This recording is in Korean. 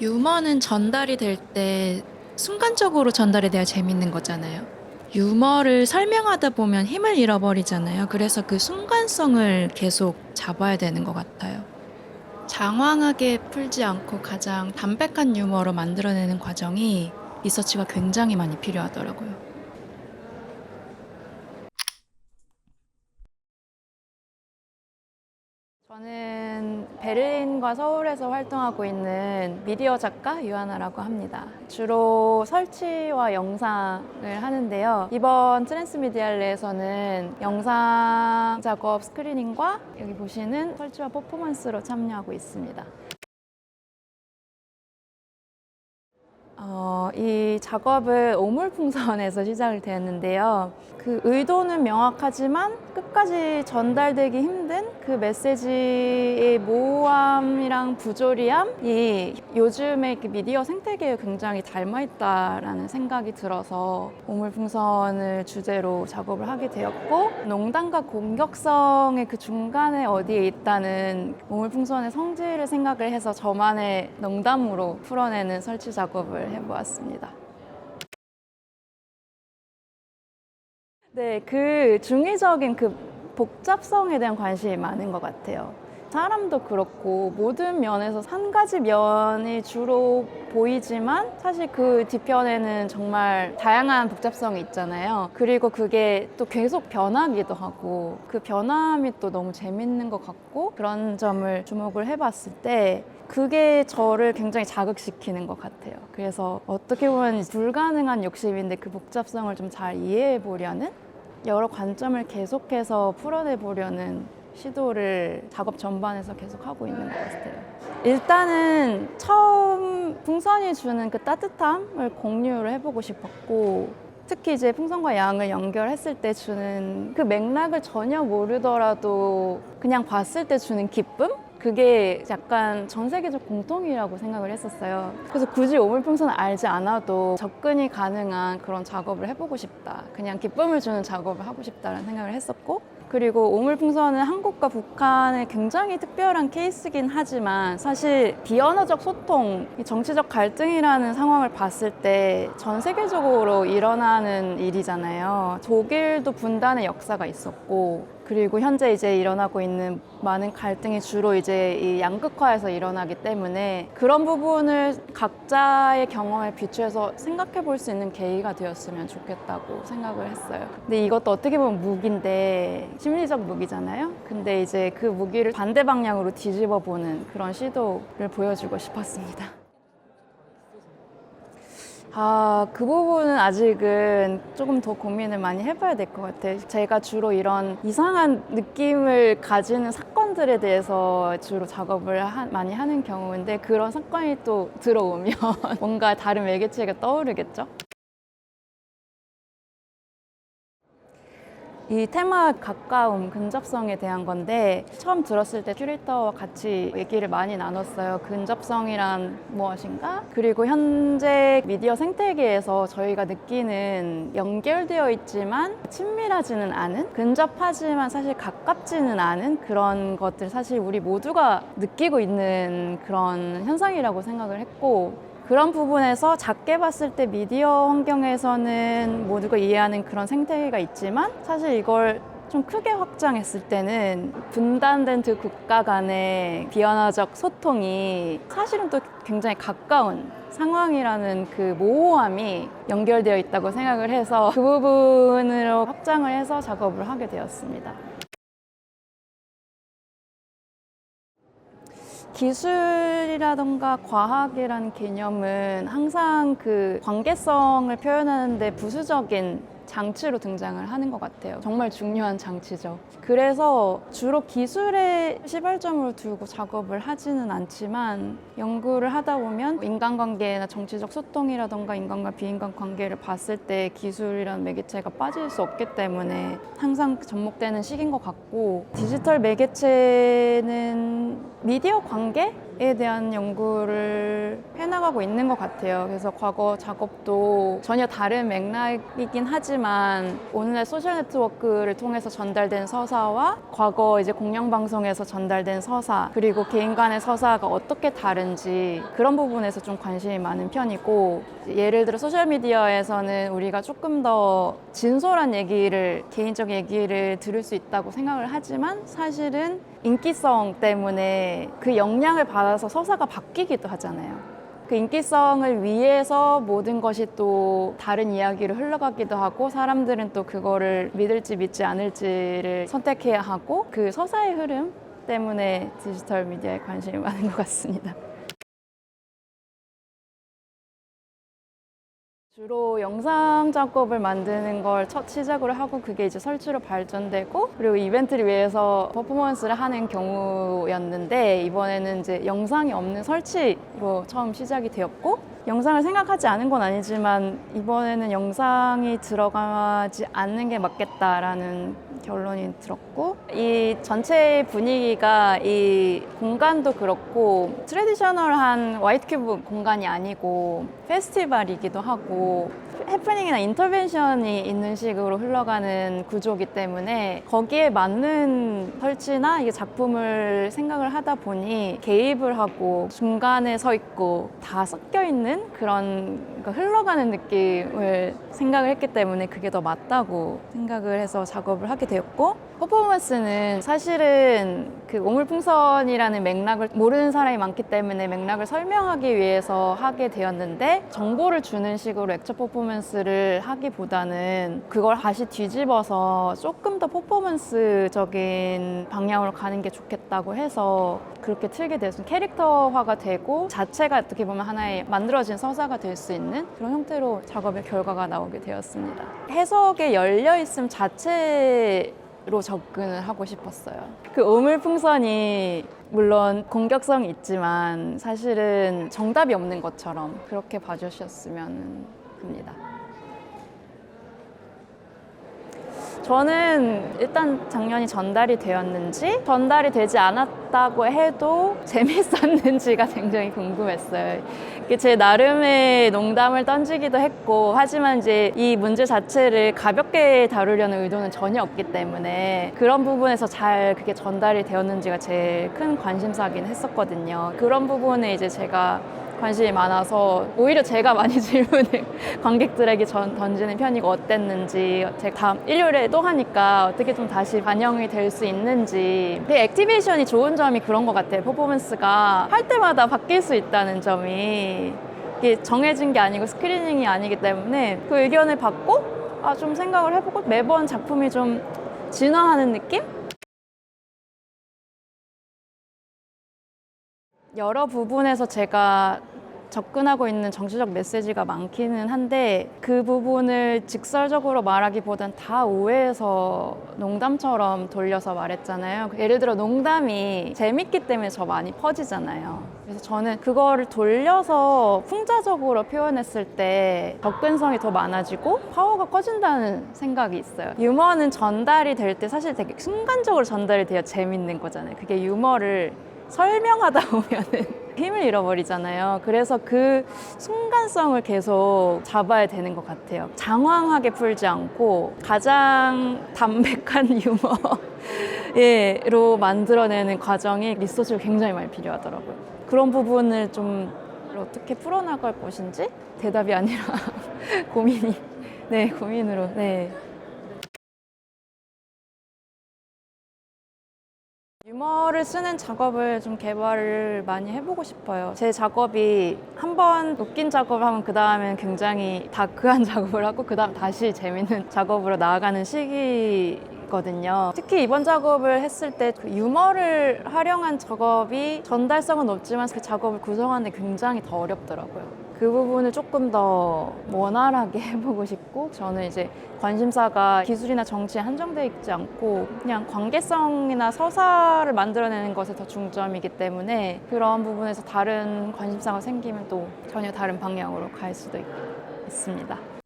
유머는 전달이 될 때 순간적으로 전달이 돼야 재밌는 거잖아요. 유머를 설명하다 보면 힘을 잃어버리잖아요. 그래서 그 순간성을 계속 잡아야 되는 것 같아요. 장황하게 풀지 않고 가장 담백한 유머로 만들어내는 과정이 리서치가 굉장히 많이 필요하더라고요. 저는 베를린과 서울에서 활동하고 있는 미디어 작가 유하나라고 합니다. 주로 설치와 영상을 하는데요. 이번 트랜스미디알레에서는 영상 작업 스크리닝과 여기 보시는 설치와 퍼포먼스로 참여하고 있습니다. 이 작업은 오물풍선에서 시작을 되었는데요. 그 의도는 명확하지만 끝까지 전달되기 힘든 그 메시지의 모호함이랑 부조리함이 요즘의 그 미디어 생태계에 굉장히 닮아있다라는 생각이 들어서 오물풍선을 주제로 작업을 하게 되었고, 농담과 공격성의 그 중간에 어디에 있다는 오물풍선의 성질을 생각을 해서 저만의 농담으로 풀어내는 설치 작업을 해보았습니다. 네, 그 중의적인 그 복잡성에 대한 관심이 많은 것 같아요. 사람도 그렇고 모든 면에서 한 가지 면이 주로 보이지만 사실 그 뒤편에는 정말 다양한 복잡성이 있잖아요. 그리고 그게 또 계속 변하기도 하고 그 변함이 또 너무 재밌는 것 같고, 그런 점을 주목을 해봤을 때 그게 저를 굉장히 자극시키는 것 같아요. 그래서 어떻게 보면 불가능한 욕심인데 그 복잡성을 좀 잘 이해해 보려는, 여러 관점을 계속해서 풀어내 보려는 시도를 작업 전반에서 계속 하고 있는 것 같아요. 일단은 처음 풍선이 주는 그 따뜻함을 공유를 해보고 싶었고, 특히 이제 풍선과 양을 연결했을 때 주는 그 맥락을 전혀 모르더라도 그냥 봤을 때 주는 기쁨? 그게 약간 전 세계적 공통이라고 생각을 했었어요. 그래서 굳이 오물풍선을 알지 않아도 접근이 가능한 그런 작업을 해보고 싶다. 그냥 기쁨을 주는 작업을 하고 싶다는 생각을 했었고, 그리고 오물풍선은 한국과 북한의 굉장히 특별한 케이스긴 하지만 사실 비언어적 소통, 정치적 갈등이라는 상황을 봤을 때 전 세계적으로 일어나는 일이잖아요. 독일도 분단의 역사가 있었고, 그리고 현재 이제 일어나고 있는 많은 갈등이 주로 이제 이 양극화에서 일어나기 때문에 그런 부분을 각자의 경험에 비추어서 생각해 볼 수 있는 계기가 되었으면 좋겠다고 생각을 했어요. 근데 이것도 어떻게 보면 무기인데, 심리적 무기잖아요. 근데 이제 그 무기를 반대 방향으로 뒤집어 보는 그런 시도를 보여주고 싶었습니다. 그 부분은 아직은 조금 더 고민을 많이 해봐야 될 것 같아요. 제가 주로 이런 이상한 느낌을 가지는 사건들에 대해서 주로 작업을 많이 하는 경우인데, 그런 사건이 또 들어오면 뭔가 다른 매개체가 떠오르겠죠? 이 테마 가까움, 근접성에 대한 건데, 처음 들었을 때 큐레이터와 같이 얘기를 많이 나눴어요. 근접성이란 무엇인가? 그리고 현재 미디어 생태계에서 저희가 느끼는 연결되어 있지만 친밀하지는 않은, 근접하지만 사실 가깝지는 않은 그런 것들, 사실 우리 모두가 느끼고 있는 그런 현상이라고 생각을 했고, 그런 부분에서 작게 봤을 때 미디어 환경에서는 모두가 이해하는 그런 생태계가 있지만, 사실 이걸 좀 크게 확장했을 때는 분단된 두 국가 간의 비언어적 소통이 사실은 또 굉장히 가까운 상황이라는 그 모호함이 연결되어 있다고 생각을 해서 그 부분으로 확장을 해서 작업을 하게 되었습니다. 기술이라던가 과학이라는 개념은 항상 그 관계성을 표현하는데 부수적인 장치로 등장을 하는 것 같아요. 정말 중요한 장치죠. 그래서 주로 기술에 시발점을 두고 작업을 하지는 않지만, 연구를 하다 보면 인간관계나 정치적 소통이라던가 인간과 비인간 관계를 봤을 때 기술이라는 매개체가 빠질 수 없기 때문에 항상 접목되는 시기인 것 같고, 디지털 매개체는 미디어 관계에 대한 연구를 해나가는 풀어나가고 있는 것 같아요. 그래서 과거 작업도 전혀 다른 맥락이긴 하지만 오늘날 소셜 네트워크를 통해서 전달된 서사와 과거 이제 공영방송에서 전달된 서사, 그리고 개인 간의 서사가 어떻게 다른지 그런 부분에서 좀 관심이 많은 편이고, 예를 들어 소셜미디어에서는 우리가 조금 더 진솔한 얘기를, 개인적 얘기를 들을 수 있다고 생각을 하지만 사실은 인기성 때문에 그 영향을 받아서 서사가 바뀌기도 하잖아요. 그 인기성을 위해서 모든 것이 또 다른 이야기로 흘러가기도 하고, 사람들은 또 그거를 믿을지 믿지 않을지를 선택해야 하고, 그 서사의 흐름 때문에 디지털 미디어에 관심이 많은 것 같습니다. 주로 영상 작업을 만드는 걸 첫 시작으로 하고, 그게 이제 설치로 발전되고, 그리고 이벤트를 위해서 퍼포먼스를 하는 경우였는데, 이번에는 이제 영상이 없는 설치로 처음 시작이 되었고, 영상을 생각하지 않은 건 아니지만 이번에는 영상이 들어가지 않는 게 맞겠다라는 결론이 들었고, 이 전체 분위기가, 이 공간도 그렇고 트레디셔널한 화이트 큐브 공간이 아니고 페스티벌이기도 하고 해프닝이나 인터벤션이 있는 식으로 흘러가는 구조이기 때문에 거기에 맞는 설치나 이게 작품을 생각을 하다 보니 개입을 하고 중간에 서 있고 다 섞여 있는 그런, 그러니까 흘러가는 느낌을 생각을 했기 때문에 그게 더 맞다고 생각을 해서 작업을 하게 되었고, 퍼포먼스는 사실은 그 오물풍선이라는 맥락을 모르는 사람이 많기 때문에 맥락을 설명하기 위해서 하게 되었는데, 정보를 주는 식으로 액션 퍼포먼스를 하기보다는 그걸 다시 뒤집어서 조금 더 퍼포먼스적인 방향으로 가는 게 좋겠다고 해서 그렇게 틀게 돼서 캐릭터화가 되고 자체가 어떻게 보면 하나의 만들어진 서사가 될 수 있는 그런 형태로 작업의 결과가 나오게 되었습니다. 해석에 열려있음 자체로 접근을 하고 싶었어요. 그 오물풍선이 물론 공격성이 있지만 사실은 정답이 없는 것처럼 그렇게 봐주셨으면 합니다. 저는 일단 작년이 전달이 되었는지, 전달이 되지 않았다고 해도 재밌었는지가 굉장히 궁금했어요. 이게 제 나름의 농담을 던지기도 했고, 하지만 이제 이 문제 자체를 가볍게 다루려는 의도는 전혀 없기 때문에 그런 부분에서 잘 그게 전달이 되었는지가 제일 큰 관심사긴 했었거든요. 그런 부분에 이제 제가 관심이 많아서 오히려 제가 많이 질문을 관객들에게 던지는 편이고, 어땠는지, 제가 다음 일요일에 또 하니까 어떻게 좀 다시 반영이 될 수 있는지. 근데 액티베이션이 좋은 점이 그런 것 같아요. 퍼포먼스가 할 때마다 바뀔 수 있다는 점이, 이게 정해진 게 아니고 스크리닝이 아니기 때문에 그 의견을 받고 좀 생각을 해보고 매번 작품이 좀 진화하는 느낌? 여러 부분에서 제가 접근하고 있는 정치적 메시지가 많기는 한데, 그 부분을 직설적으로 말하기보단 다 오해해서 농담처럼 돌려서 말했잖아요. 예를 들어 농담이 재밌기 때문에 더 많이 퍼지잖아요. 그래서 저는 그거를 돌려서 풍자적으로 표현했을 때 접근성이 더 많아지고 파워가 커진다는 생각이 있어요. 유머는 전달이 될 때 사실 되게 순간적으로 전달이 돼야 재밌는 거잖아요. 그게 유머를 설명하다 보면은 힘을 잃어버리잖아요. 그래서 그 순간성을 계속 잡아야 되는 것 같아요. 장황하게 풀지 않고 가장 담백한 유머로 만들어내는 과정이 리서치가 굉장히 많이 필요하더라고요. 그런 부분을 좀 어떻게 풀어나갈 것인지 대답이 아니라 고민으로. 유머를 쓰는 작업을 좀 개발을 많이 해보고 싶어요. 제 작업이 한 번 웃긴 작업을 하면 그 다음엔 굉장히 다크한 작업을 하고 그 다음 다시 재밌는 작업으로 나아가는 시기거든요. 특히 이번 작업을 했을 때 그 유머를 활용한 작업이 전달성은 높지만 그 작업을 구성하는 데 굉장히 더 어렵더라고요. 그 부분을 조금 더 원활하게 해보고 싶고, 저는 이제 관심사가 기술이나 정치에 한정되어 있지 않고 그냥 관계성이나 서사를 만들어내는 것에 더 중점이기 때문에 그런 부분에서 다른 관심사가 생기면 또 전혀 다른 방향으로 갈 수도 있습니다.